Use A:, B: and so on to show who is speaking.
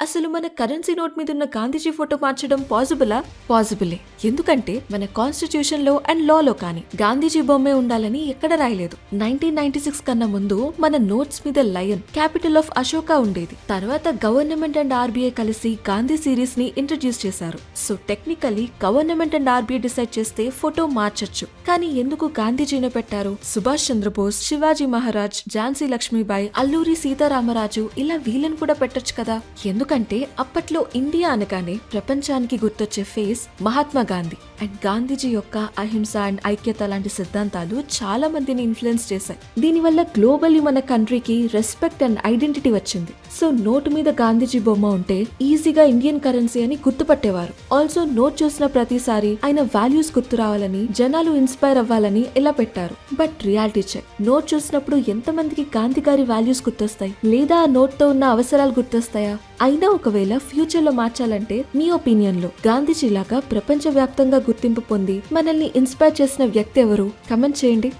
A: అసలు మన currency note మీద ఉన్న గాంధీజీ ఫోటో మార్చడం పాసిబులా? పాసిబులే. ఎందుకంటే మన కాన్స్టిట్యూషన్ లో అండ్ లాలో కానీ గాంధీజీ బొమ్మే ఉండాలని ఎక్కడ రాయలేదు. 1996 కన్నా ముందు మన నోట్స్ మీద లయన్, క్యాపిటల్ ఆఫ్ అశోక ఉండేది. తర్వాత గవర్నమెంట్ అండ్ ఆర్బీఐ కలిసి గాంధీ సిరీస్ ని ఇంట్రడ్యూస్ చేశారు. So technically government and RBI decide చేస్తే ఫోటో మార్చొచ్చు. కానీ ఎందుకు గాంధీజీనే పెట్టారు? సుభాష్ చంద్రబోస్, శివాజీ మహారాజ్, ఝాన్సీ లక్ష్మీబాయి, అల్లూరి సీతారామరాజు ఇలా వీళ్ళని కూడా పెట్టొచ్చు కదా. ఎందుకంటే అప్పట్లో ఇండియా అనగానే ప్రపంచానికి గుర్తొచ్చే ఫేస్ మహాత్మా గాంధీ. అండ్ గాంధీజీ యొక్క అహింస అండ్ ఐక్యత లాంటి సిద్ధాంతాలు చాలా మందిని ఇన్ఫ్లుయెన్స్ చేశాయి. దీనివల్ల గ్లోబల్లీ మన కంట్రీకి రెస్పెక్ట్ అండ్ ఐడెంటిటీ వచ్చింది. సో నోటు మీద గాంధీజీ బొమ్మ ఉంటే ఈజీగా ఇండియన్ కరెన్సీ అని గుర్తుపట్టేవారు. ఆల్సో నోట్ చూసిన ప్రతిసారి ఆయన వాల్యూస్ గుర్తు రావాలని, జనాలు ఇన్స్పైర్ అవ్వాలని ఇలా పెట్టారు. బట్ రియాలిటీ చెక్, నోట్ చూసినప్పుడు ఎంతమందికి గాంధీ గారి వాల్యూస్ గుర్తొస్తాయి, లేదా ఆ నోట్ తో ఉన్న అవసరాలు గుర్తొస్తాయా? అయినా ఒకవేళ ఫ్యూచర్ లో మార్చాలంటే మీ ఒపీనియన్ లో గాంధీజీ లాగా ప్రపంచ వ్యాప్తంగా గుర్తింపు పొంది మనల్ని ఇన్స్పైర్ చేసిన వ్యక్తి ఎవరు? కమెంట్ చేయండి.